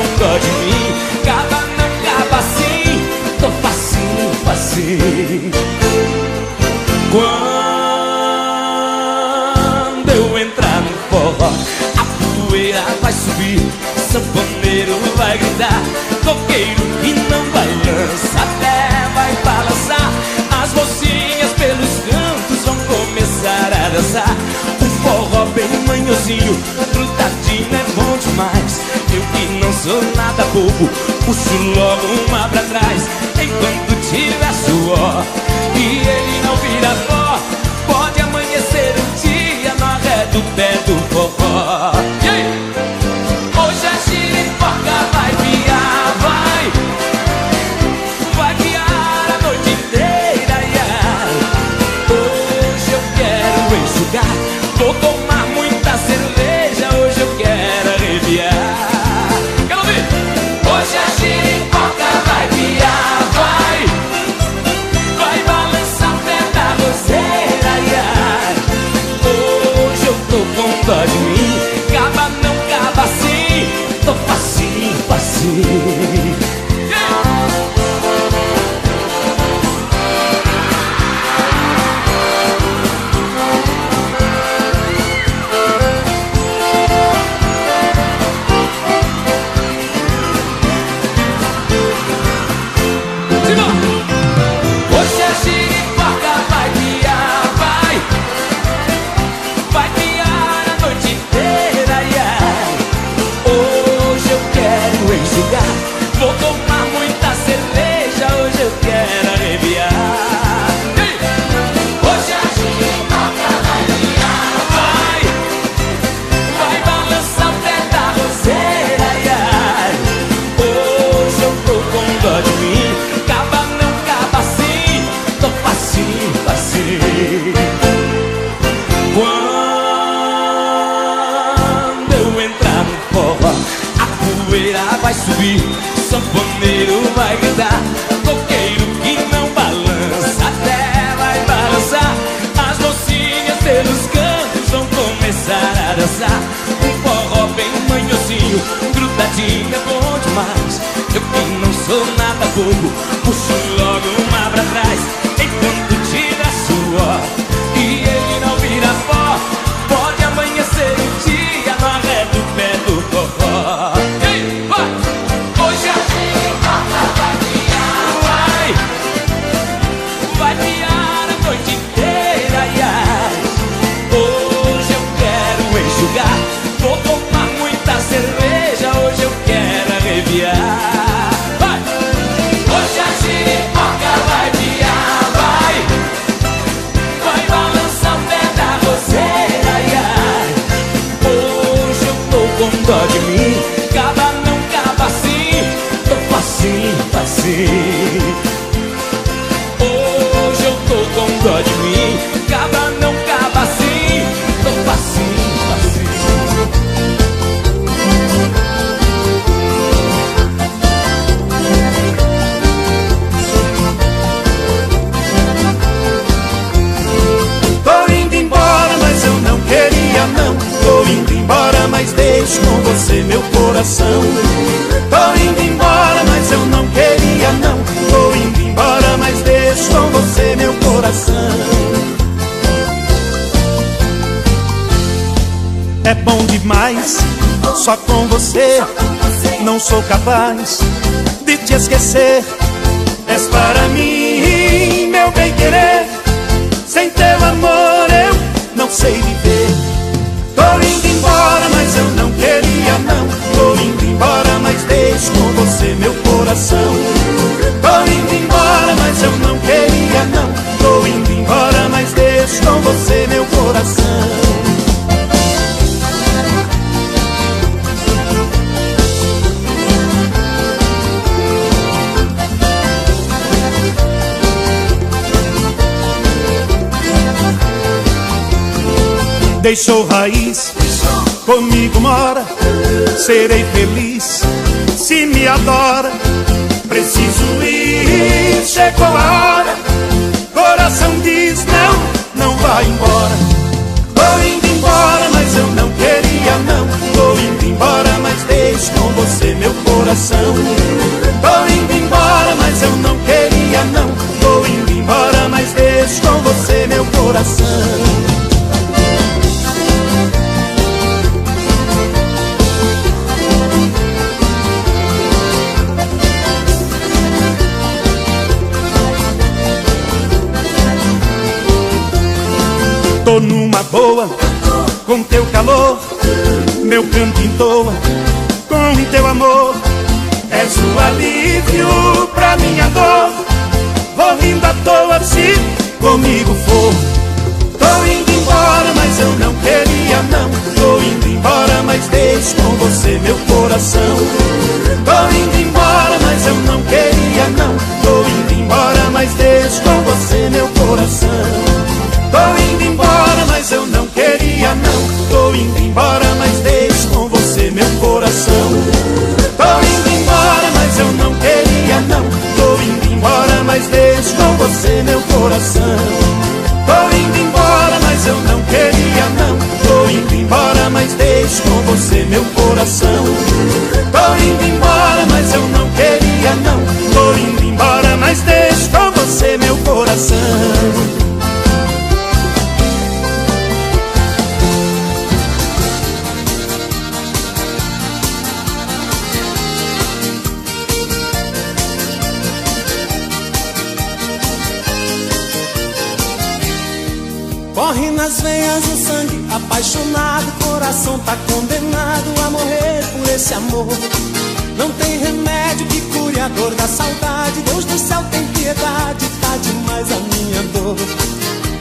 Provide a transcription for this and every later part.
com dó de mim. Acaba, não acaba assim, tô facinho, facinho. Quando eu entrar no forró, a poeira vai subir, sanfoneiro vai gritar, coqueiro que não balança até vai balançar. As mocinhas pelos cantos vão começar a dançar. O forró bem manhozinho, grudadinho é bom demais. Eu que não sou nada bobo, puxo logo uma pra trás. Enquanto tiver suor e ele não vira pó, pode amanhecer um dia no arré do pé do forró. E aí? Hoje a giripoca vai piar, vai piar a noite inteira, ai. Hoje eu quero enxugar, vou tomar muita cerveja, hoje eu quero arrepiar. Quero ouvir! Hoje a giripoca vai piar, vai balançar o pé da roseira, ai. Hoje eu tô com dó de mim, acaba, não acaba assim, tô facinho, facinho. Hoje a giripoca vai piar, vai piar a noite inteira, ai. Hoje eu quero enxugar, vou tomar muita cerveja, hoje eu quero arrepiar. Hoje a giripoca vai piar, vai balançar o pé da roseira, ai. Hoje eu tô com dó de mim, acaba, não acaba assim, tô facinho, facinho. Quando eu entrar no forró, a poeira vai subir, sanfoneiro vai gritar, coqueiro que não balança até vai balançar. As mocinhas pelos cantos vão começar a dançar. Um forró bem manhozinho, grudadinho é bom demais. Eu que não sou nada bobo, puxo logo uma pra trás. Enquanto tira suor e ele não vira pó, pode amanhecer um dia no arré do pé do forró. E aí, vai! Hoje a giripoca vai piar, vai piar a noite inteira, ai. Hoje eu quero enxugar, vou tomar muita cerveja, hoje eu quero arrepiar. Vai! Hoje a giripoca vai piar, vai balançar o pé da roseira, ai. Hoje eu tô com dó de mim, acaba, não acaba assim, tô facinho, facinho. Hoje eu tô com dó de mim, acaba, não acaba assim, tô facinho, facinho. Tô indo embora, mas eu não queria não. Tô indo embora, mas deixo com você meu coração. Tô indo embora, mas eu não queria não. Tô indo embora, mas deixo com você meu coração. É bom demais, só com você não sou capaz de te esquecer. És para mim, meu bem-querer. Sem teu amor eu não sei viver. Tô indo embora, mas eu não queria não. Tô indo embora, mas deixo com você meu coração. Tô indo embora, mas eu não queria não. Tô indo embora, mas deixo com você meu coração. Deixou raiz, comigo mora, serei feliz se me adora. Preciso ir, chegou a hora. Coração diz não, não vai embora. Tô indo embora, mas eu não queria não. Tô indo embora, mas deixo com você meu coração. coração. Tô indo embora, mas eu não queria não. Tô indo embora, mas deixo com você meu coração. Tô numa boa, com teu calor, meu canto entoa, com teu amor. És o alívio pra minha dor. Vou rindo à toa se comigo for. Tô indo embora, mas eu não queria não. Tô indo embora, mas deixo com você meu coração. Tô indo embora, mas eu não queria não. Tô indo embora, mas deixo com você meu coração. Tô indo embora, mas eu não queria não. Tô indo embora, mas deixo com você meu coração. Tô indo embora, mas eu não queria não. Tô indo embora, mas deixo com você meu coração. Tô indo embora, mas eu não queria não. Tô indo embora, mas deixo com você meu coração. Tô indo embora, mas eu não queria não. Tô indo embora, mas deixo com você meu coração. Corre nas veias o sangue, apaixonado, coração tá condenado a morrer por esse amor. Não tem remédio que cure a dor da saudade. Deus do céu tem piedade, tá demais a minha dor.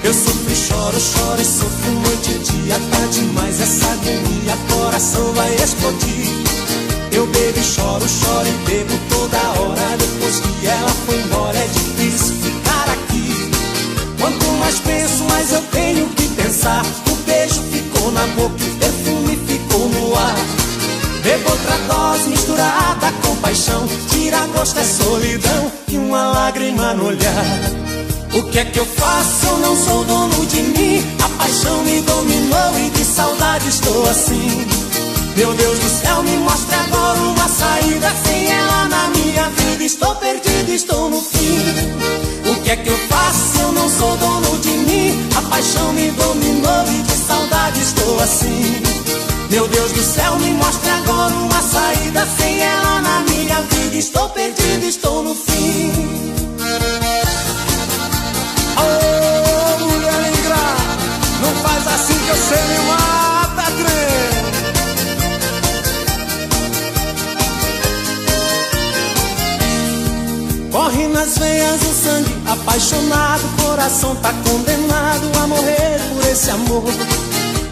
Eu sofro e choro, choro e sofro noite e dia. Tá demais essa agonia, coração vai explodir. Eu bebo e choro, choro e bebo toda hora. Depois que ela foi embora é difícil ficar aqui. Quanto mais penso, mais eu tenho que pensar. O beijo ficou na boca e o perfume ficou no ar. Bebo outra dose misturada com paixão. Tira gosto é solidão e uma lágrima no olhar. O que é que eu faço? Eu não sou dono de mim. A paixão me dominou e de saudade estou assim. Meu Deus do céu, me mostre agora uma saída. Sem ela na minha vida estou perdido, estou no fim. O que é que eu faço? Eu não sou dono de mim. A paixão me dominou e de saudade estou assim. Meu Deus do céu, me mostre agora uma saída. Sem ela na minha vida estou perdido, estou no fim. Ô, mulher ingrata, não faz assim que eu sei me mata, trem. Corre nas veias o sangue, apaixonado, coração tá condenado a morrer por esse amor.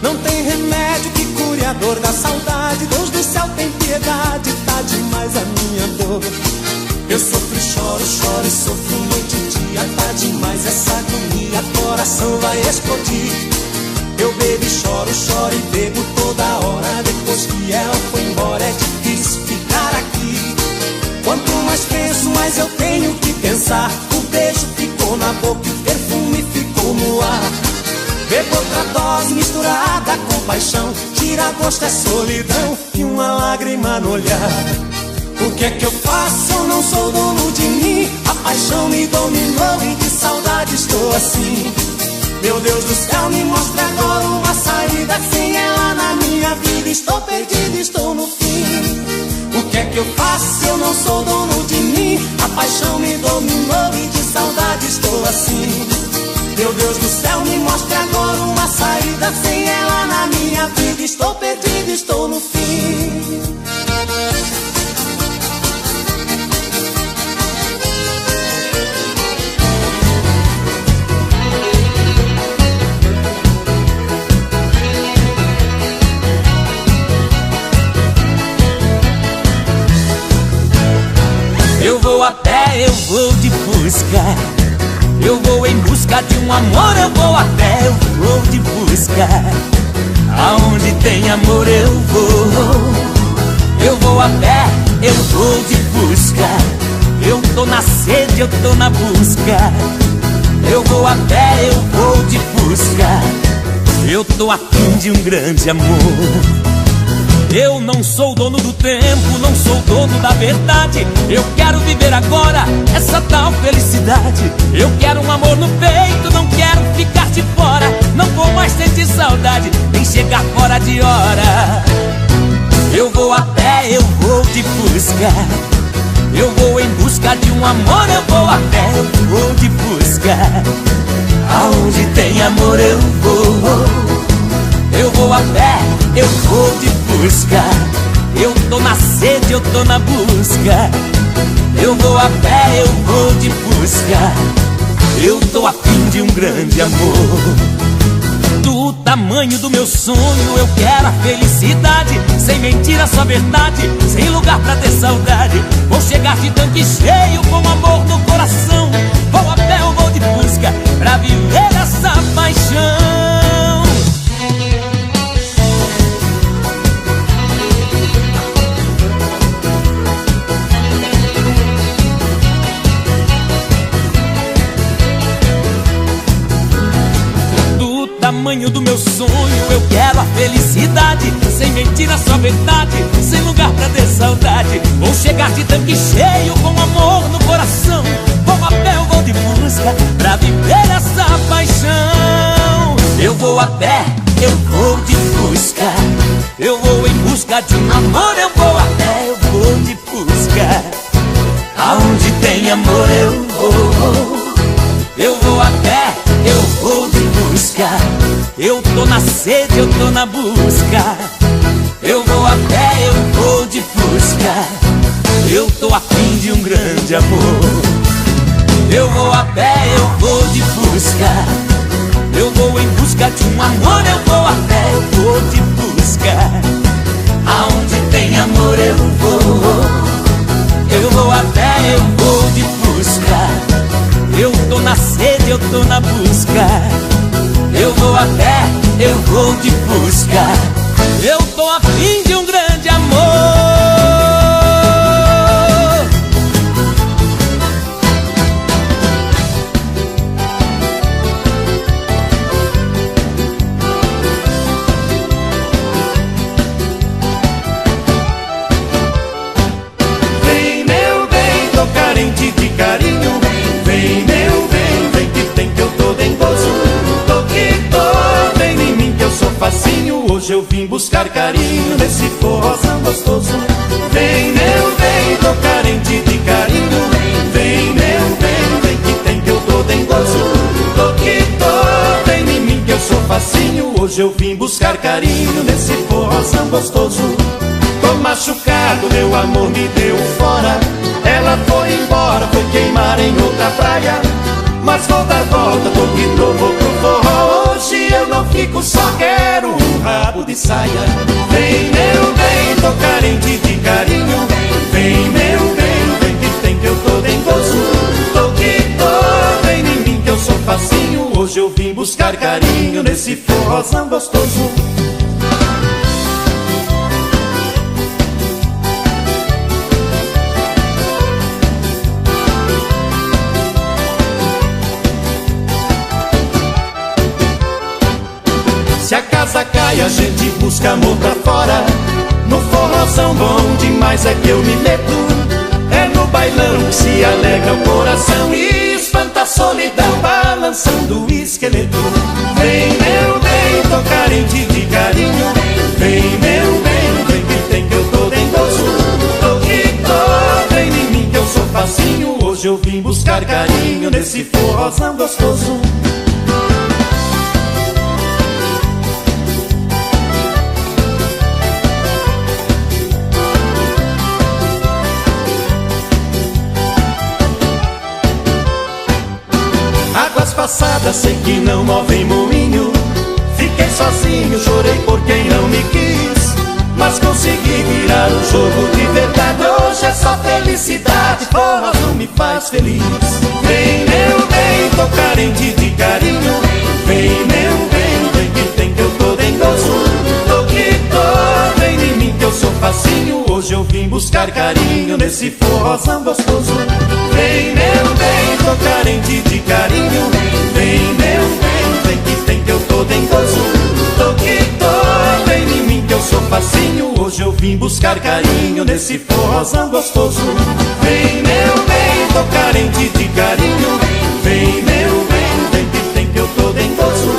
Não tem remédio que cure a dor da saudade. Deus do céu tem piedade, tá demais a minha dor. Eu sofro e choro, choro e sofro noite e dia. Tá demais essa agonia, coração vai explodir. Eu bebo e choro, choro e bebo toda hora. Depois que ela foi embora é difícil ficar aqui. Quanto mais penso, mais eu tenho que pensar. O beijo ficou na boca e o perfume ficou no ar. Bebo outra dose misturada com paixão. Tira gosto é solidão e uma lágrima no olhar. O que é que eu faço? Eu não sou dono de mim. A paixão me dominou e de saudade estou assim. Meu Deus do céu, me mostre agora uma saída. Sem ela na minha vida estou perdido, estou no fim. O que é que eu faço? Eu não sou dono de mim. A paixão me dominou e de saudade estou assim. Meu Deus do céu, me mostre agora uma saída. Sem ela na minha vida estou perdido, estou no fim. Eu vou a pé, eu vou de busca. Eu vou em busca de um amor, eu vou a pé, eu vou de busca. Aonde tem amor eu vou. Eu vou a pé, eu vou de busca. Eu tô na sede, eu tô na busca. Eu vou a pé, eu vou de busca. Eu tô a fim de um grande amor. Eu não sou dono do tempo, não sou dono da verdade. Eu quero viver agora essa tal felicidade. Eu quero um amor no peito, não quero ficar de fora. Não vou mais sentir saudade, nem chegar fora de hora. Eu vou a pé, eu vou te buscar. Eu vou em busca de um amor, eu vou a pé, eu vou te buscar. Aonde tem amor eu vou. Eu vou a pé, eu vou te buscar. Eu tô na sede, eu tô na busca. Eu vou a pé, eu vou te buscar. Eu tô a fim de um grande amor. Do tamanho do meu sonho eu quero a felicidade. Sem mentira, só verdade, sem lugar pra ter saudade. Vou chegar de tanque cheio com amor no coração. Vou a pé, eu vou de busca pra viver essa paixão. Tamanho do meu sonho, eu quero a felicidade. Sem mentira, só verdade, sem lugar pra ter saudade. Vou chegar de tanque cheio com amor no coração. Vou a pé, eu vou de busca pra viver essa paixão. Eu vou a pé, eu vou de busca. Eu vou em busca de um amor. Eu vou a pé, eu vou de busca. Aonde tem amor eu vou. Eu vou a pé, eu vou de busca. Eu tô na sede, eu tô na busca. Eu vou a pé, eu vou de busca. Eu tô a fim de um grande amor. Eu vou a pé, eu vou de busca. Eu vou em busca de um amor. Eu vou a pé, eu vou de busca. Aonde tem amor eu vou. Eu vou a pé, eu vou de busca. Eu tô na sede, eu tô na busca. Eu vou a pé, eu vou de busca. Eu tô a fim de um grande amor. Vem, meu bem, tô carente de carinho. Vem, meu bem, vem que tem que eu tô dengoso. Tô que tô, vem em mim que eu sou facinho. Hoje eu vim buscar carinho nesse forrozão gostoso. Vem, meu bem, tô carente de carinho. Vem, meu bem, vem que tem que eu tô dengoso. Tô que tô, vem em mim que eu sou facinho. Hoje eu vim buscar carinho nesse forrozão gostoso. Tô machucado, meu amor me deu fora. Ela foi embora, foi queimar em outra praia. Mas vou dar volta, tô de novo pro forró. Hoje eu não fico só, quero um rabo de saia. Vem, meu bem, tô carente de carinho. Vem, meu bem, vem que tem que eu tô dengoso. Tô que tô, vem em mim que eu sou facinho. Hoje eu vim buscar carinho nesse forrozão gostoso. Se a casa cai, a gente busca amor pra fora. No forrozão bom demais é que eu me meto. É no bailão que se alegra o coração e espanta a solidão, balançando o esqueleto. Vem, meu bem, tô carente de carinho. Vem, meu bem, vem que tem que eu tô dengoso. Tô que tô, vem em mim que eu sou facinho. Hoje eu vim buscar carinho nesse forrozão gostoso. Passadas sei que não movem moinho. Fiquei sozinho, chorei por quem não me quis. Mas consegui virar um jogo de verdade. Hoje é só felicidade, forró não me faz feliz. Vem, meu bem, tô carente de carinho. Vem, meu bem, vem que tem que eu tô dengoso. Tô que tô, vem em mim que eu sou facinho. Hoje eu vim buscar carinho nesse forrozão gostoso. Vem, meu bem, tô carente de carinho. Vem, meu bem, vem que tem que eu tô dengoso. Tô que tô, vem em mim que eu eu sou facinho, hoje eu vim buscar carinho nesse forrozão gostoso. Vem, meu bem, tô carente de carinho. Vem, meu bem, vem que eu tô dengoso.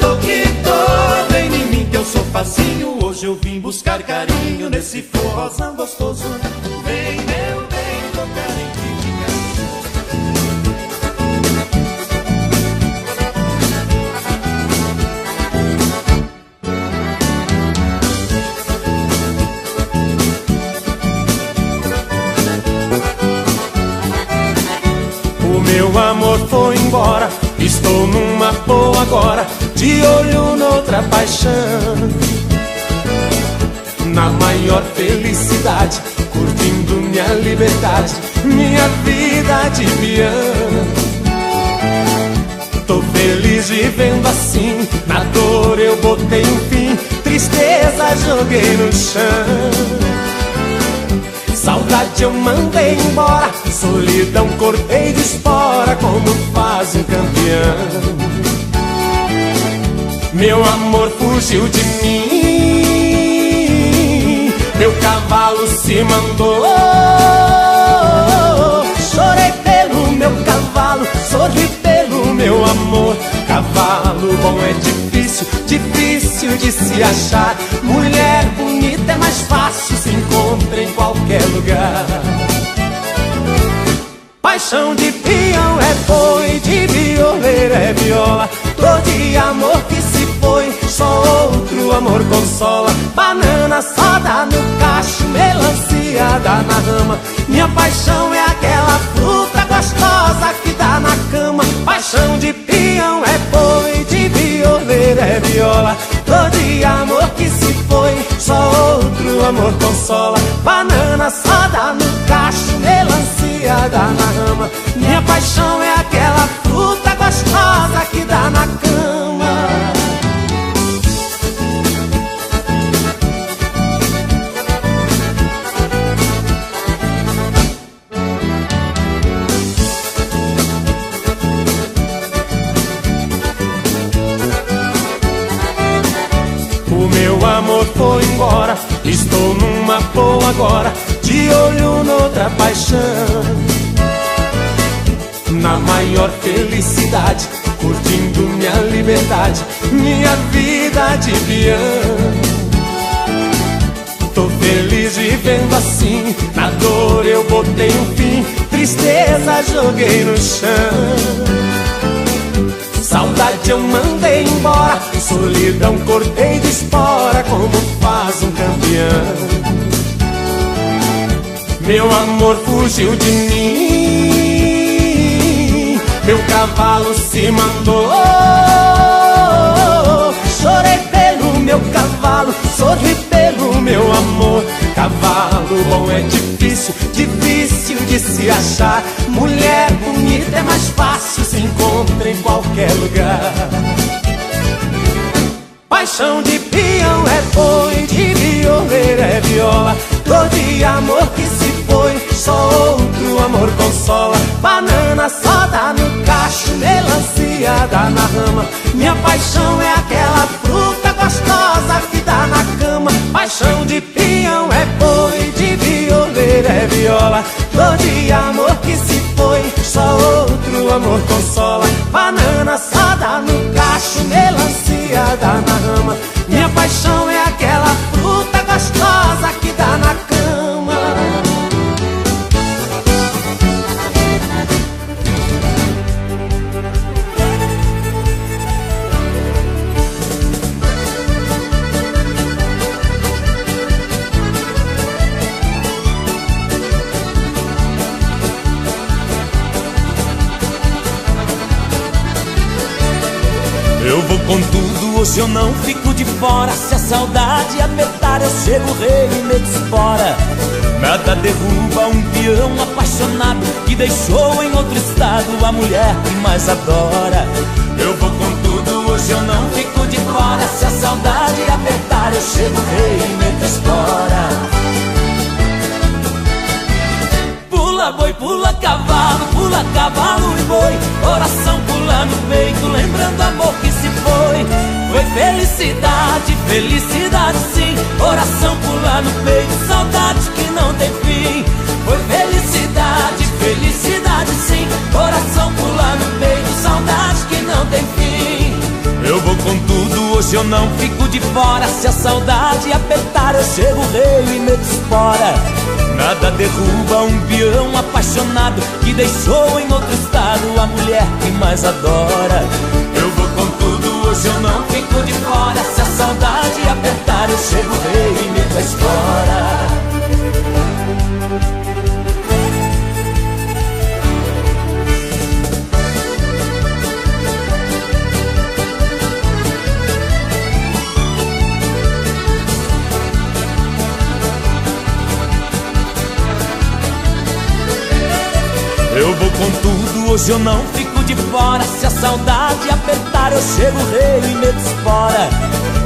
Tô que tô, vem em mim que eu sou facinho, hoje eu vim buscar carinho nesse forrozão gostoso. Vem, meu bem, tô carente de meu amor foi embora, estou numa boa agora, de olho noutra paixão. Na maior felicidade, curtindo minha liberdade, minha vida de peão. Tô feliz vivendo assim, na dor eu botei um fim, tristeza joguei no chão. Saudade eu mandei embora, solidão cortei de espora, como faz um campeão. Meu amor fugiu de mim, meu cavalo se mandou. Chorei pelo meu cavalo, sorri pelo meu amor. Cavalo bom é difícil, difícil de se achar. Mulher bonita é mais fácil, se encontra em qualquer lugar. Paixão de peão é boi, de violeiro é viola. Dor de amor que se foi, só outro amor consola. Banana só dá no cacho, melancia dá na rama. Minha paixão é aquela fruta gostosa que dá na cama. Paixão de peão é boi, de violeiro é viola. Dor de amor que se foi, só outro amor consola. Banana só dá no cacho, melancia dá na rama. Minha paixão é aquela fruta gostosa que dá na cama. O meu amor foi embora, estou numa boa agora, de olho noutra paixão. Na maior felicidade, curtindo minha liberdade, minha vida de peão. Tô feliz vivendo assim, na dor eu botei um fim, tristeza joguei no chão. Saudade eu mandei embora, solidão cortei de espora, como faz um campeão. Meu amor fugiu de mim, meu cavalo se mandou. Chorei pelo meu cavalo, sorri pelo meu amor. Cavalo bom é difícil, difícil de se achar. Mulher bonita é mais fácil, se encontra em qualquer lugar. Paixão de peão é boi, de violeiro é viola. Dor de amor que se foi, só outro amor consola. Banana só dá no cacho, melancia dá na rama. Minha paixão é aquela fruta gostosa que dá na cama. Paixão de peão é boi, de violeiro é viola. Dor de amor que se foi, só outro amor consola. Banana só dá no cacho, melancia dá na rama. Minha paixão é aquela fruta gostosa que dá na cama. Eu vou com tudo, hoje eu não fico de fora. Se a saudade apertar, eu chego rei e me desfora. Nada derruba um peão apaixonado que deixou em outro estado a mulher que mais adora. Eu vou com tudo, hoje eu não fico de fora. Se a saudade apertar, eu chego rei e me desfora. Pula boi, pula cavalo e boi. Coração pula no peito, lembrando amor que se foi. Foi felicidade, felicidade sim. Coração pula no peito, saudade que não tem fim. Foi felicidade, felicidade sim. Coração pula no peito, saudade que não tem fim. Eu vou com tudo, hoje eu não fico de fora. Se a saudade apertar eu chego rei e meto espora. Nada derruba um peão apaixonado que deixou em outro estado a mulher que mais adora. Eu vou com tudo, hoje eu não fico de fora. Se a saudade apertar eu chego rei e meto a espora. Eu vou com tudo, hoje eu não fico de fora. Se a saudade apertar eu chego rei e meto espora.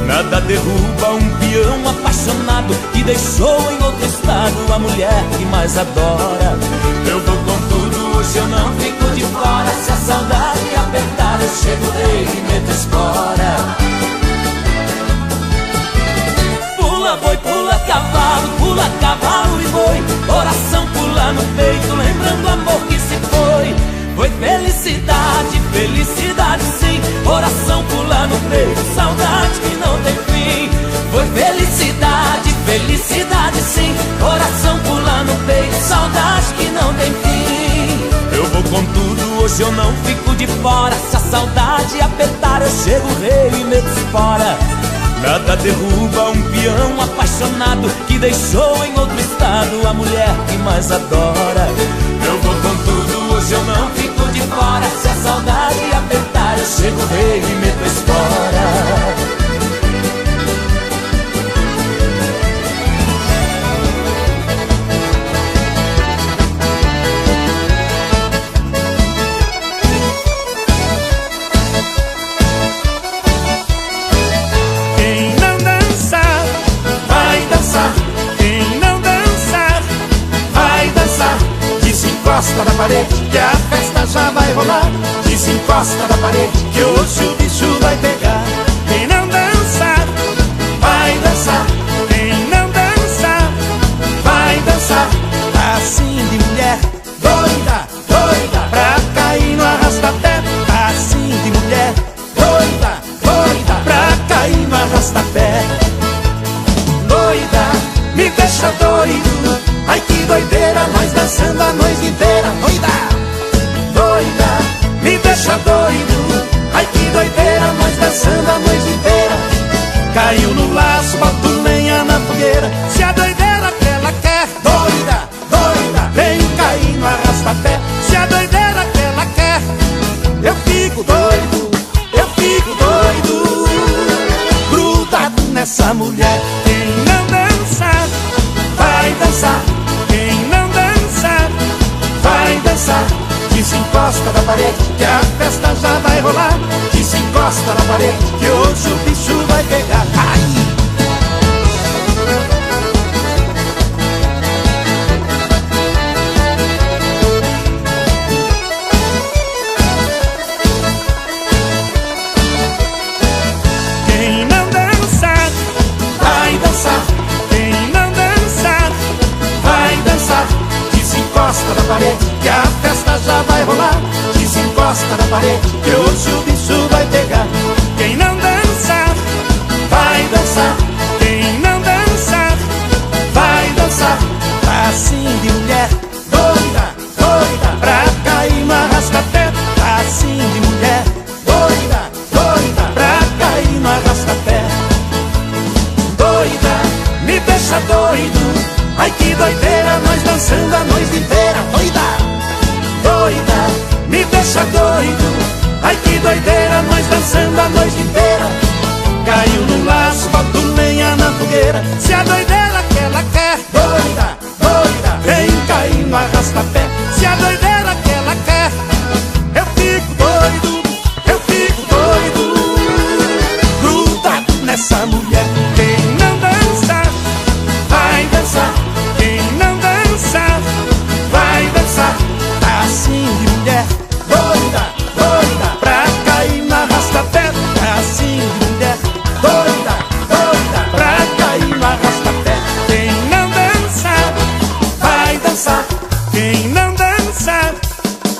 Nada derruba um peão apaixonado que deixou em outro estado a mulher que mais adora. Eu vou com tudo, hoje eu não fico de fora. Se a saudade apertar eu chego rei e meto espora. Pula boi, pula cavalo e boi. Coração pula no peito, lembrando o amor que se foi. Foi felicidade, felicidade sim. Coração pula no peito, saudade que não tem fim. Foi felicidade, felicidade sim. Coração pula no peito, saudade que não tem fim. Eu vou com tudo, hoje eu não fico de fora. Se a saudade apertar eu chego rei e meto espora. Nada derruba um peão apaixonado que deixou em outro estado a mulher que mais adora. Eu vou com tudo, hoje eu não fico de fora. Se a saudade apertar eu chego rei e meto a espora. Desencosta da parede que a festa já vai rolar. Desencosta da parede que hoje o bicho vai pegar. Quem não dançar, vai dançar. Quem não dançar, vai dançar. Assim de mulher doida, doida, pra cair no arrastapé. Assim de mulher doida, doida, pra cair no arrastapé. Doida, me deixa doido. Ai que doideira, nós dançando a noite inteira. Doida, doida, me deixa doido. Ai que doideira, nós dançando a noite inteira. Caiu no laço, boto lenha na fogueira. Se a doideira que ela quer, doida, doida, vem cair no arrastapé. Se a doideira que ela quer, eu fico doido, eu fico doido, grudado nessa mulher. Quem não dançar, vai dançar. Quem não dançar, vai dançar. Desencosta da parede que a festa já vai rolar. Desencosta da parede que hoje o bicho vai pegar. Ai! Quem não dançar, vai dançar. Quem não dançar, vai dançar. Desencosta da parede que a festa já vai rolar. Desencosta da parede que hoje o bicho vai pegar. Quem não dançar, vai dançar. Quem não dançar, vai dançar. Assim de mulher doida, doida, pra cair no arrastapé. Assim de mulher doida, doida, pra cair no arrastapé. Doida, me deixa doido. Ai que doideira, nós dançando a noite inteira. Doida, doida, me deixa doido. Ai que doideira, nós dançando a noite inteira. Caiu no laço, boto lenha na fogueira. Se a doideira que ela quer, doida, doida, vem cair no arrastapé. Se a doideira que ela quer, eu fico doido, eu fico doido, grudado nessa mulher. Quem não dançar, vai dançar. Quem não dançar, vai dançar. Assim de mulher doida, doida, pra cair na arrastapé. Assim de mulher Quem não dança,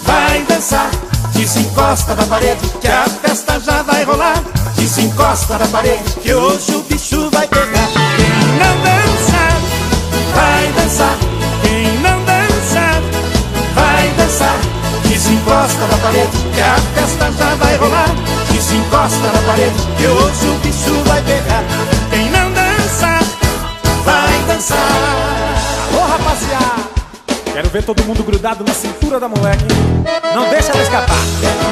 vai dançar. Desencosta da parede, que a festa já vai rolar. Desencosta da parede, que hoje o bicho vai pegar. Quem não dança, vai dançar. Quem não dança, vai dançar. Desencosta da parede, que a festa já vai rolar. Desencosta da parede, que hoje o bicho vai pegar. Quem não dança, vai dançar. Alô, rapaziada! Quero ver todo mundo grudado na cintura da moleque. Não deixa ela escapar.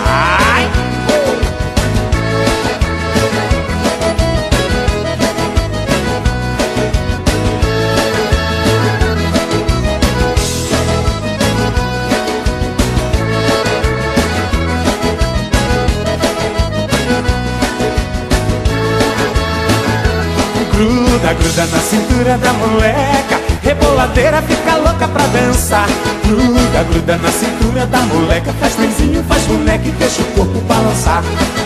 Ai! Gruda, gruda na cintura da moleca. Reboladeira fica louca pra dançar. Gruda, gruda na cintura da moleca. Faz trenzinho, faz boneca e deixa o corpo balançar.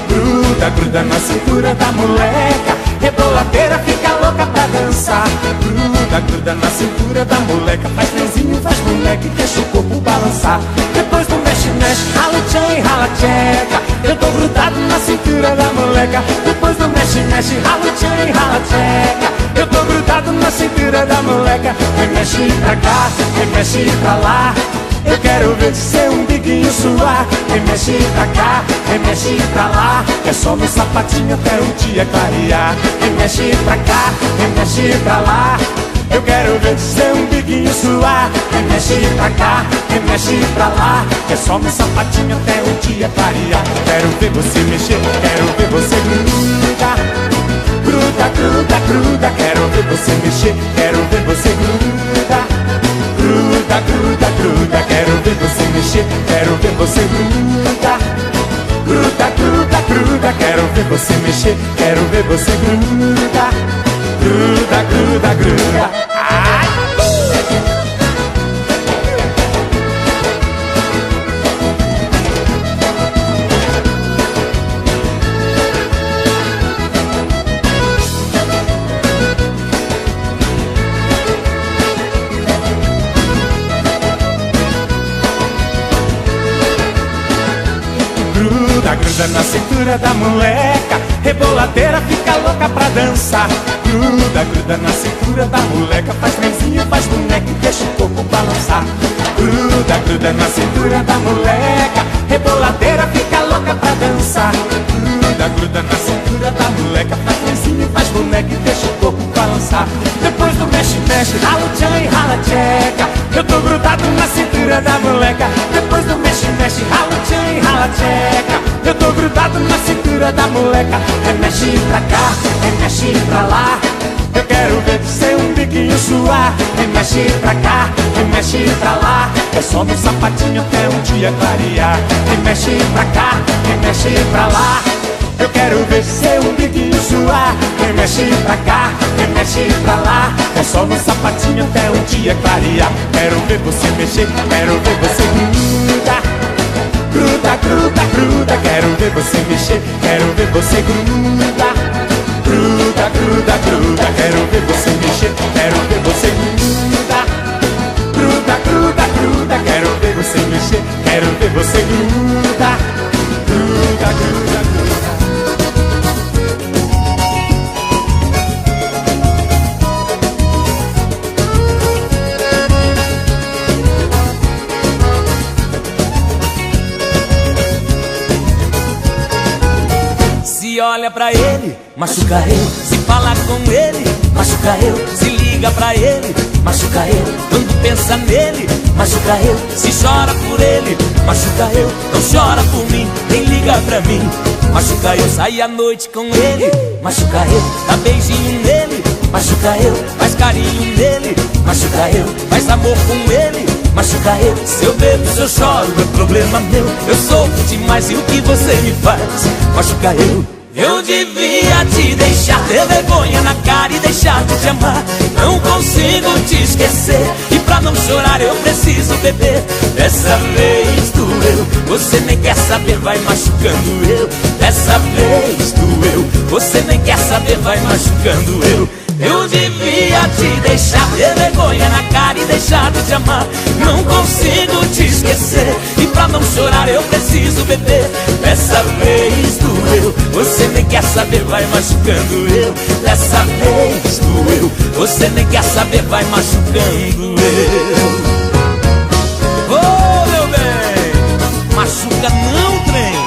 Gruda, gruda na cintura da moleca. Reboladeira fica louca pra dançar. Gruda, gruda na cintura da moleca. Faz trenzinho, faz boneca e deixa o corpo balançar. Depois do mexe, mexe, rala tchan e rala tcheca. Eu tô grudado na cintura da moleca. Depois do mexe, mexe, rala tchan e rala tcheca. Eu tô grudado na cintura da moleca. Remexe pra cá, remexe pra lá. Eu quero ver seu umbiguinho suar. Remexe pra cá, remexe pra lá. É só no sapatinho até o dia clarear. Remexe pra cá, remexe pra lá. Eu quero ver seu umbiguinho suar. Remexe pra cá, remexe pra lá. É só no sapatinho até o dia clarear. Quero ver você mexer, quero ver você grudar. Gruda, gruda, gruda, quero ver você mexer, quero ver você gruda. Gruda, gruda, gruda, quero ver você mexer, quero ver você gruda. Gruda, gruda, gruda, quero ver você mexer, quero ver você gruda. Gruda, gruda, gruda. Ai! Gruda, gruda na cintura da moleca. Reboladeira fica louca pra dançar. Gruda, gruda na cintura da moleca. Faz trenzinho, faz boneca e deixa o corpo balançar. Gruda, gruda na cintura da moleca. Reboladeira fica louca pra dançar. Gruda, gruda na cintura da moleca. Faz trenzinho, faz boneca e deixa o corpo balançar. Depois do mexe, mexe, rala o tchan e rala a tcheca. Eu tô grudado na cintura da moleca. Depois do mexe, mexe, rala o tchan e rala a tcheca. Eu tô grudado na cintura da moleca. Remexe pra cá, remexe pra lá. Eu quero ver seu umbiguinho suar. Remexe pra cá, remexe pra lá. É só no sapatinho até um dia clarear. Remexe pra cá, remexe pra lá. Eu quero ver seu umbiguinho suar. Remexe pra cá, remexe pra lá. É só no sapatinho até um dia clarear. Quero ver você mexer, quero ver você grudar. Gruda, gruda, gruda, quero ver você mexer, quero ver você grudar. Gruda, gruda, gruda, quero ver você mexer, quero ver você grudar. Gruda, gruda, gruda, quero ver você mexer, quero ver você grudar. Gruda, gruda, gruda. Se olha pra ele, machuca eu. Se fala com ele, machuca eu. Se liga pra ele, machuca eu. Quando pensa nele, machuca eu. Se chora por ele, machuca eu. Não chora por mim, nem liga pra mim, machuca eu. Sai à noite com ele, machuca eu. Dá beijinho nele, machuca eu. Faz carinho nele, machuca eu. Faz amor com ele, machuca eu. Se eu bebo, se eu choro, é problema meu. Eu sofro demais e o que você me faz, machuca eu. Eu devia te deixar, ter vergonha na cara e deixar de te amar. Não consigo te esquecer e pra não chorar eu preciso beber. Dessa vez doeu, você nem quer saber, vai machucando eu. Dessa vez doeu, você nem quer saber, vai machucando eu. Eu devia te deixar ter vergonha na cara e deixar de te amar. Não consigo te esquecer, e pra não chorar eu preciso beber. Dessa vez doeu, você nem quer saber, vai machucando eu. Dessa vez doeu, você nem quer saber, vai machucando eu. Ô, meu bem, machuca não, trem.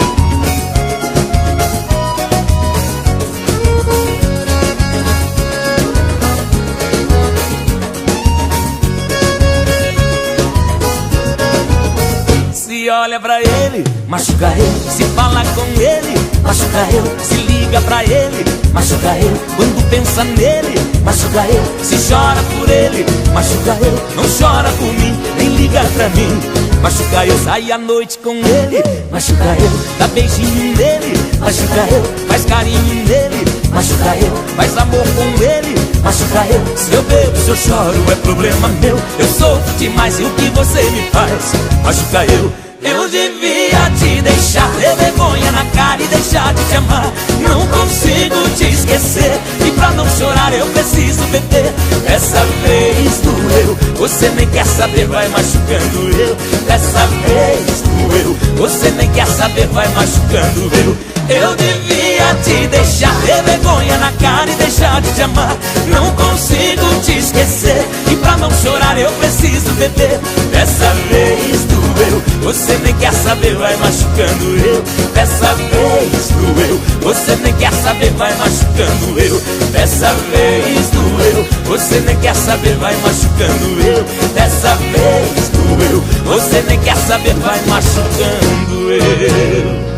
Se olha pra ele, machuca ele. Se fala com ele, machuca ele. Se liga pra ele, machuca ele. Quando pensa nele, machuca ele. Se chora por ele, machuca ele. Não chora por mim, nem liga pra mim, machuca eu. Sai à noite com ele, machuca ele. Dá beijinho nele, machuca ele. Faz carinho nele, machuca ele. Faz amor com ele, machuca eu. Se eu bebo, se eu choro, é problema meu. Eu sofro demais e o que você me faz, machuca eu. Eu devia te deixar ter vergonha na cara e deixar de te amar. Não consigo te esquecer, e pra não chorar eu preciso beber. Dessa vez doeu, você nem quer saber, vai machucando eu. Dessa vez doeu, você nem quer saber, vai machucando eu. Eu devia te deixar ter vergonha na cara e deixar de te amar. Não consigo te esquecer, e pra não chorar eu preciso beber. Dessa vez doeu, você nem quer saber, vai machucando eu. Dessa vez doeu, você nem quer saber, vai machucando eu. Dessa vez doeu, você nem quer saber, vai machucando eu. Dessa vez doeu, você nem quer saber, vai machucando eu.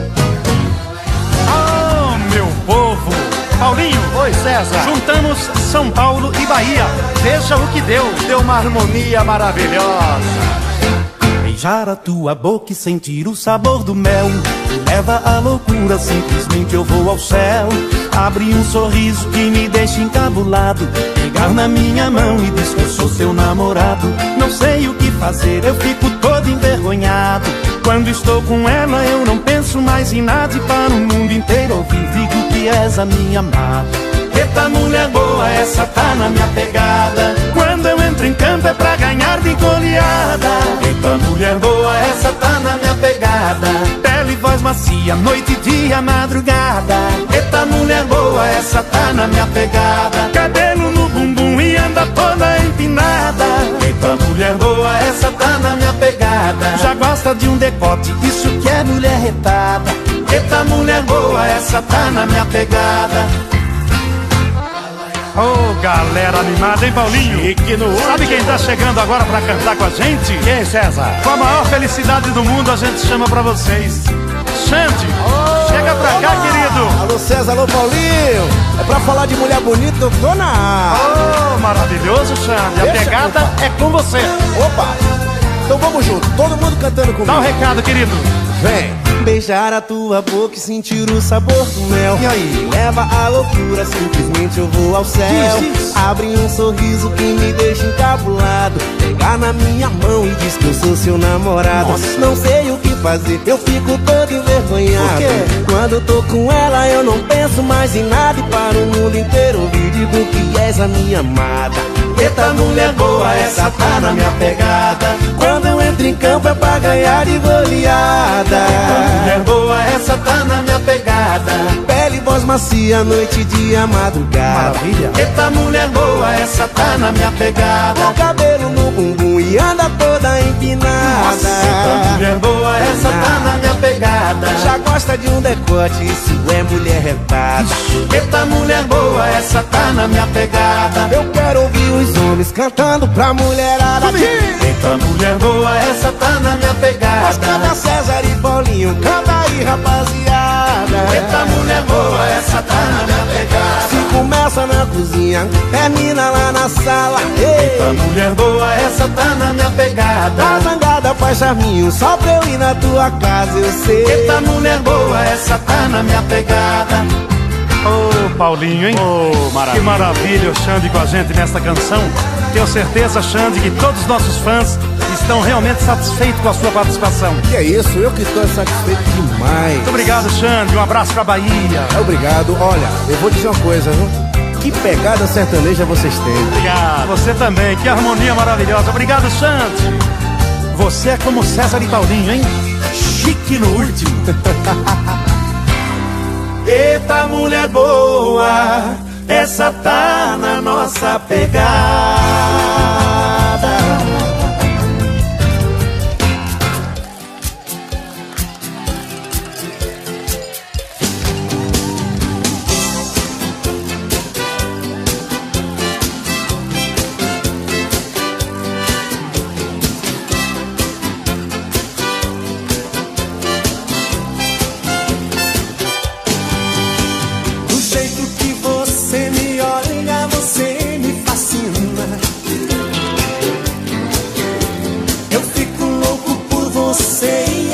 Meu povo, Paulinho. Oi, César. Juntamos São Paulo e Bahia. Veja o que deu. Deu uma harmonia maravilhosa. Beijar a tua boca e sentir o sabor do mel me leva à loucura, simplesmente eu vou ao céu. Abre um sorriso que me deixa encabulado, pegar na minha mão e diz que eu sou seu namorado. Não sei o que fazer, eu fico todo envergonhado. Quando estou com ela eu não penso mais em nada, e para o mundo inteiro ouvir digo que és a minha amada. Eita mulher boa, essa tá na minha pegada. Quando eu entro em campo é pra ganhar de goleada. Eita mulher boa, essa tá na minha pegada. Pele e voz macia, noite e dia, madrugada. Eita mulher boa, essa tá na minha pegada. Cabelo no bumbum e anda toda empinada. Eita mulher boa, essa tá na minha pegada. Já gosta de um decote, isso que é mulher retada. Eita mulher boa, essa tá na minha pegada. Ô, galera animada, hein, Paulinho? Sabe quem tá chegando agora pra cantar com a gente? Quem, César? Com a maior felicidade do mundo, a gente chama pra vocês Xande, chega pra cá, querido. Alô, César, alô, Paulinho. É pra falar de mulher bonita, eu tô na área. Oh, maravilhoso, Xande. A pegada é com você. Opa, então vamos junto, todo mundo cantando comigo. Dá um recado, querido. Vem. Beijar a tua boca e sentir o sabor do mel. E aí? Leva à loucura, simplesmente eu vou ao céu. Diz. Abre um sorriso que me deixa encabulado. Pegar na minha mão e diz que eu sou seu namorado. Nossa. Não sei o que fazer, eu fico todo envergonhado. Por quê? Quando eu tô com ela eu não penso mais em nada, e para o mundo inteiro ouvir digo que és a minha amada. Eita mulher boa, essa tá na minha pegada. Quando eu entro em campo é pra ganhar de goleada. Mulher boa, essa tá na minha pegada. Pele, voz macia, noite, dia, madrugada. Maravilha. Eita mulher boa, essa tá na minha pegada. Com cabelo no bumbum e anda toda empinada. Eita mulher boa, essa tá na minha pegada. Já gosta de um decote, isso é mulher retada. Eita mulher boa, essa tá na minha pegada. Eu quero ouvir os homens cantando pra mulherada. Eita mulher boa, essa tá na minha Mas canta pegada. César e Paulinho, canta aí, rapaziada. Eita mulher boa, essa tá na minha pegada. Se começa na cozinha, termina lá na sala. Eita mulher boa, essa tá na minha Tá pegada. zangada, faz charminho, só pra eu ir na tua casa, eu sei. Eita mulher boa, essa tá na minha pegada. Ô, Paulinho, hein? Que maravilha o Xande com a gente nesta canção. Tenho certeza, Xande, que todos os nossos fãs estão realmente satisfeitos com a sua participação. Que é isso, eu que estou satisfeito demais. Muito obrigado, Xande. Um abraço pra Bahia. Obrigado. Olha, eu vou dizer uma coisa, viu? que pegada sertaneja vocês têm. Obrigado, você também, que harmonia maravilhosa. Obrigado, Santos. Você é como César e Paulinho, hein? Chique no último. Eita, mulher boa, essa tá na nossa pegada.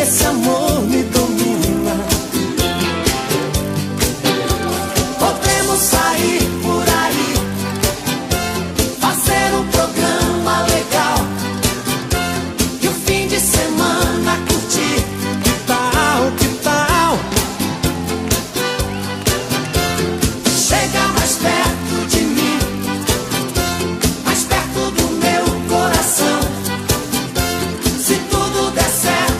Esse amor me domina. Podemos sair por aí, fazer um programa legal e o fim de semana curtir. Que tal, que tal? Chega mais perto de mim, mais perto do meu coração. Se tudo der certo,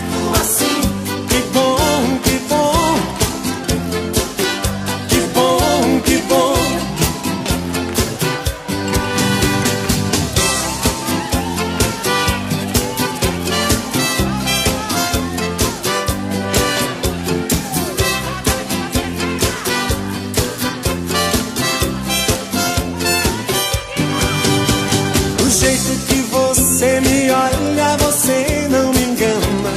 do jeito que você me olha, você não me engana.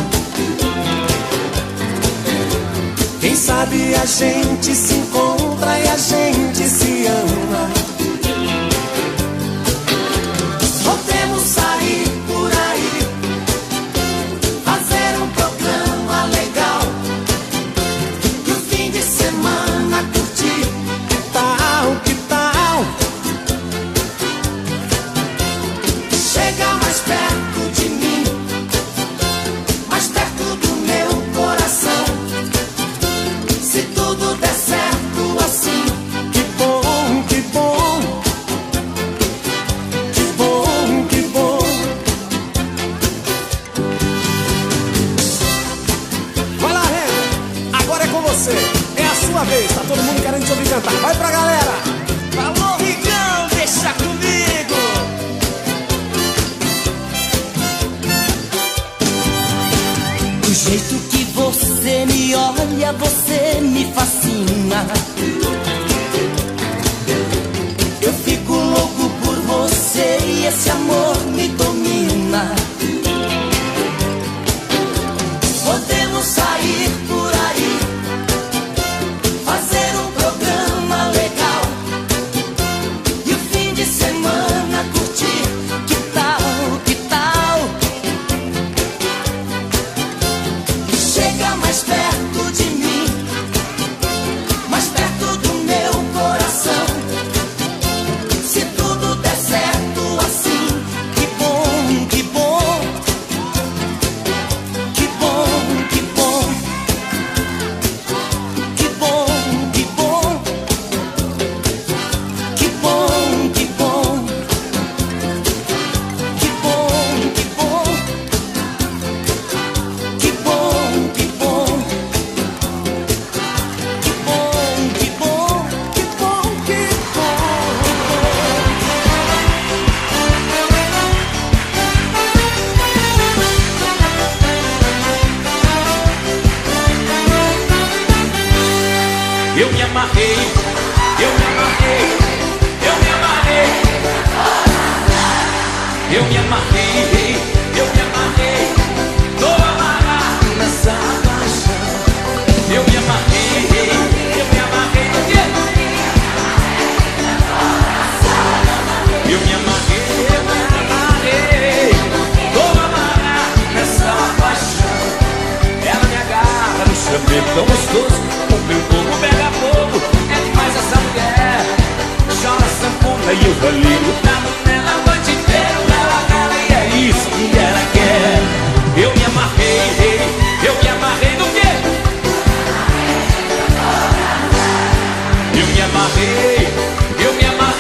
Quem sabe a gente se encontra e a gente se ama. Podemos sair por aí, fazer um programa legal e o fim de semana curtir. Que tal, que tal? Chega mais perto de mim, mais perto do meu coração. Se tudo der certo assim, que bom, que bom. Que bom, que bom. Vai lá, Renan, agora é com você. É a sua vez, tá todo mundo querendo te ouvir cantar. Vai pra galera. Falou, Rigão, deixa comigo. Do jeito que você me olha, você me fascina. Eu fico louco por você e esse amor me domina. Podemos sair por aí, fazer um programa legal e o fim de semana curtir. Que tal, que tal? Chega mais perto de mim, mais perto do meu coração. Se tudo der certo assim, que bom, que bom. Que bom, que bom. Que bom, que bom. Que bom, que bom. Que bom, que bom. Que bom, que bom. Que bom, que bom. Que bom, que bom. Eu me amarrei, eu me amarrei, eu me amarrei. Eu me amarrei, eu me amarrei. Tô amarrado nessa paixão. Eu me amarrei, eu me amarrei. Do quê? Eu me amarrei, eu me amarrei. Tô amarrado nessa paixão. Ela me agarra no chaveiro tão gostoso. O meu corpo pega fogo, é demais essa mulher. Chora sanfona e eu ali grudado nela a noite inteira. Ela e é isso que ela quer. Eu me amarrei, eu me amarrei do quê? Eu me amarrei, eu me amarrei.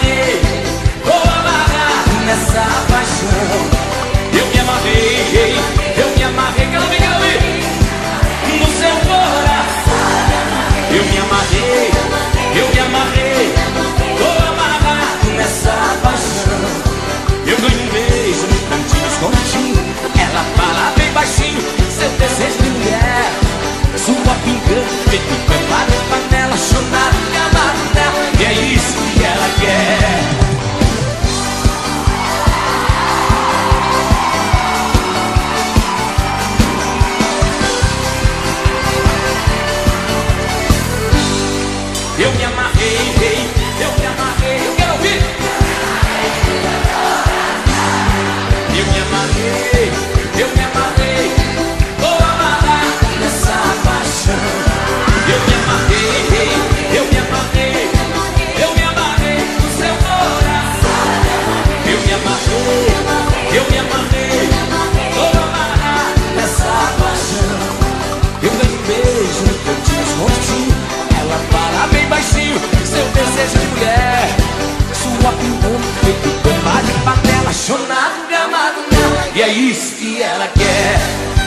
ela quer.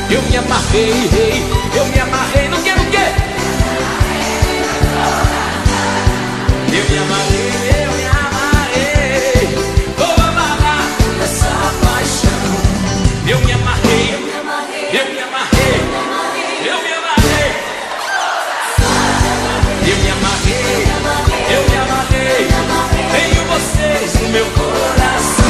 Eu me amarrei, rei, eu me amarrei, não quero o quê? Eu me amarrei, vou amarrar essa paixão. Eu me amarrei, eu me amarrei, eu me amarrei, eu me amarrei. Eu me amarrei, eu me amarrei, tenho vocês no meu coração.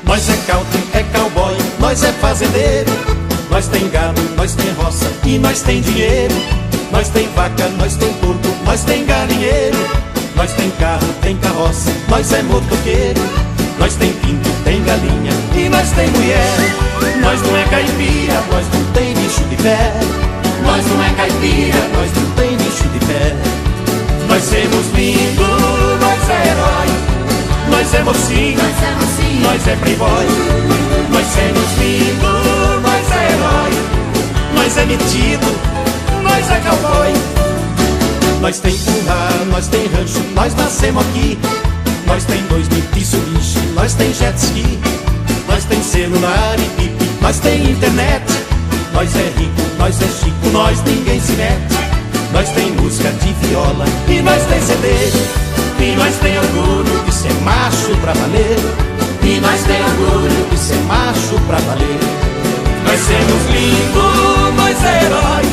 Nós é country, é cowboy, nós é fazendeiro. Nós tem gado, nós tem roça e nós tem dinheiro. Nós tem vaca, nós tem porco, nós tem galinheiro. Nós tem carro, tem carroça, nós é motoqueiro. Nós tem pinto, tem galinha e nós tem mulher. Nós não é caipira, nós não tem bicho de pé. Nós não é caipira, nós não tem bicho de pé. Nós somos lindos, nós é herói. Nós é mocinho, nós é playboy. Nós somos lindos, nós é herói. Nós é metido, nós é cowboy. Nós tem curral, nós tem rancho, nós nascemos aqui. Nós tem 2 Mitsubishi, nós tem jet ski. Nós tem celular e pipi, nós tem internet. Nós é rico, nós é chico, nós ninguém se mete. Nós tem música de viola e nós tem CD. E nós tem orgulho de ser macho pra valer. E nós tem orgulho de ser macho pra valer. Nós somos lindos, nós é herói.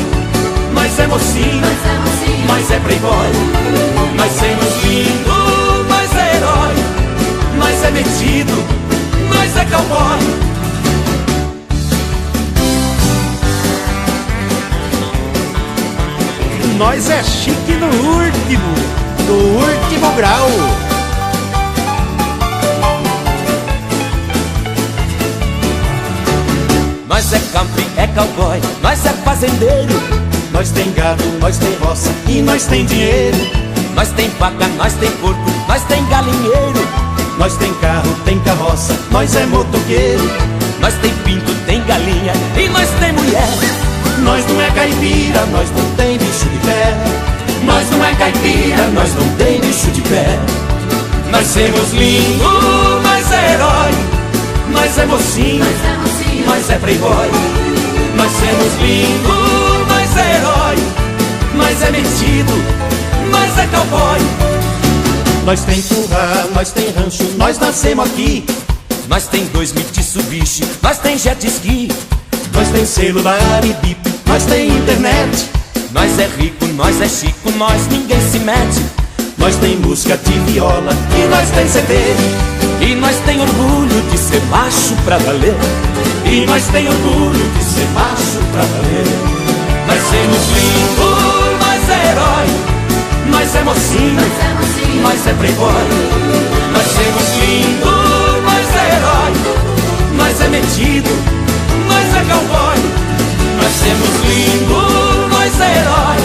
Nós é mocinho, nós é playboy. Nós somos lindos, nós é herói. Nós é metido, nós é cowboy. Nós é chique no último grau. Nós é country, é cowboy, nós é fazendeiro. Nós tem gado, nós tem roça e nós tem dinheiro. Nós tem vaca, nós tem porco, nós tem galinheiro. Nós tem carro, tem carroça, nós é motoqueiro. Nós tem pinto, tem galinha e nós tem mulher. Nós não é caipira, nós não tem bicho de pé. Nós não é caipira, nós não tem bicho de pé. Nós somos lindos, nós é herói. Nós é mocinho, nós é playboy. nós somos lindos, nós é herói. Nós é metido, nós é cowboy. Nós tem curral, nós tem rancho, nós nascemos aqui. Nós tem 2 Mitsubishi, nós tem jet ski. Nós tem celular e bip, nós tem internet. Nós é rico, nós é chico, nós ninguém se mete. Nós tem música de viola e nós tem CD. E nós tem orgulho de ser macho pra valer. E nós tem orgulho de ser macho pra valer. Nós somos lindos, nós é herói. Nós é mocinho, nós é playboy. Nós somos lindos, nós é herói. Nós é metido, nós é cowboy. Nós somos lindos, nós é herói.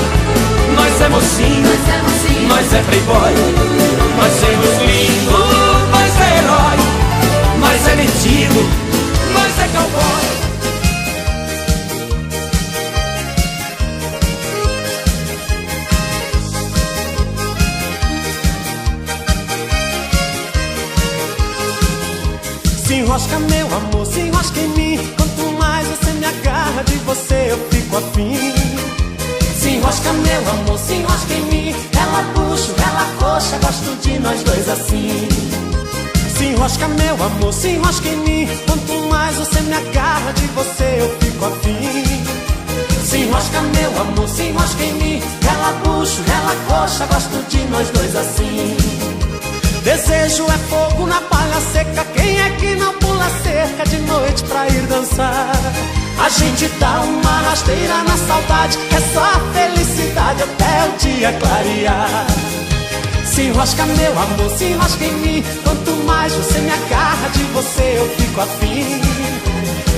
Nós é mocinho, nós é playboy. Nós somos lindos, nós é herói. Nós é metido, nós é cowboy. Se enrosca, meu amor, se enrosca em mim. Quanto mais você me agarra, de você eu fico afim. Se enrosca, meu amor, se enrosca em mim. Ela puxa, ela coxa, gosto de nós dois assim. Se enrosca, meu amor, se enrosca em mim. Quanto mais você me agarra, de você eu fico afim. Se enrosca, meu amor, se enrosca em mim. Ela puxa, ela coxa, gosto de nós dois assim. Desejo é fogo na palha seca. Quem é que não pula cerca de noite pra ir dançar? A gente dá uma rasteira na saudade. É só a felicidade até o dia clarear. Se enrosca meu amor, se enrosca em mim. Quanto mais você me agarra, de você eu fico afim.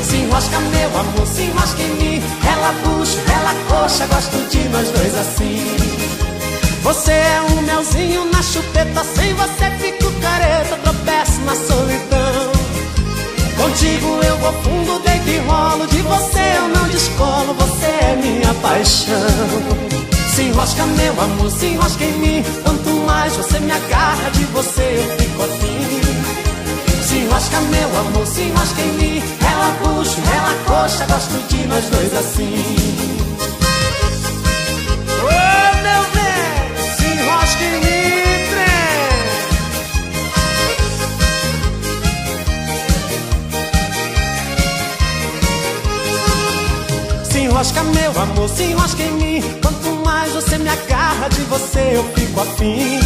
Se enrosca meu amor, se enrosca em mim. Ela bucha, ela coxa, gosto de nós dois assim. Você é um melzinho na chupeta. Sem você fico careta, tropeço na solidão. Contigo eu vou fundo, deito e rolo. De você eu não descolo, você é minha paixão. Se enrosca meu amor, se enrosca em mim. Quanto mais você me agarra, de você eu fico afim. Se enrosca meu amor, se enrosca em mim. Ela puxa, ela coxa, gosto de nós dois assim. Ô meu bem, se enrosca em mim, trem. Se enrosca meu amor, se enrosca em mim. Quanto mais você me agarra, de você eu fico afim.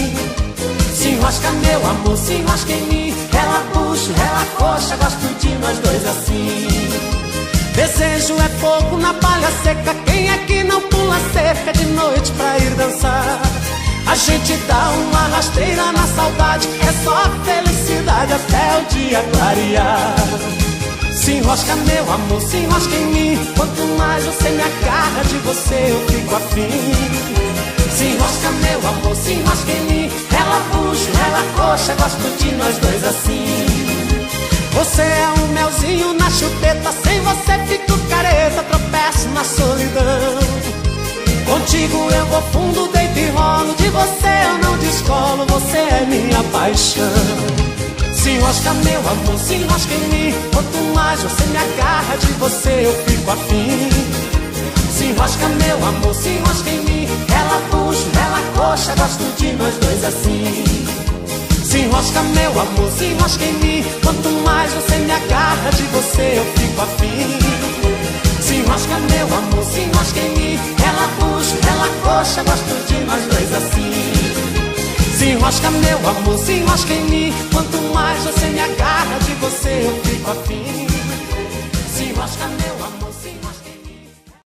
Se enrosca meu amor, se enrosca em mim. Ela puxa, ela coxa, gosto de nós dois assim. Desejo é fogo na palha seca. Quem é que não pula cerca de noite pra ir dançar? A gente dá uma rasteira na saudade. É só a felicidade até o dia clarear. Se enrosca meu amor, se enrosca em mim. Quanto mais você me agarra, de você eu fico afim. Se enrosca meu amor, se enrosca em mim. Ela puxa, ela coxa, gosto de nós dois assim. Você é um melzinho na chupeta. Sem você fico careta, tropeço na solidão. Contigo eu vou fundo, deito e rolo. De você eu não descolo, você é minha paixão. Se enrosca meu amor, se enrosca em mim. Quanto mais você me agarra, de você eu fico afim. Se enrosca meu amor, se enrosca em mim. Ela puxa, ela coxa, gosto de nós dois assim. Se enrosca meu amor, se enrosca em mim. Quanto mais você me agarra, de você eu fico afim. Se enrosca meu amor, se enrosca em mim. Ela puxa, ela coxa, gosto de nós dois assim. Se enrosca meu amor, se enrosca em mim. Quanto mais você me agarra, de você eu fico afim. Se enrosca meu amor, se enrosca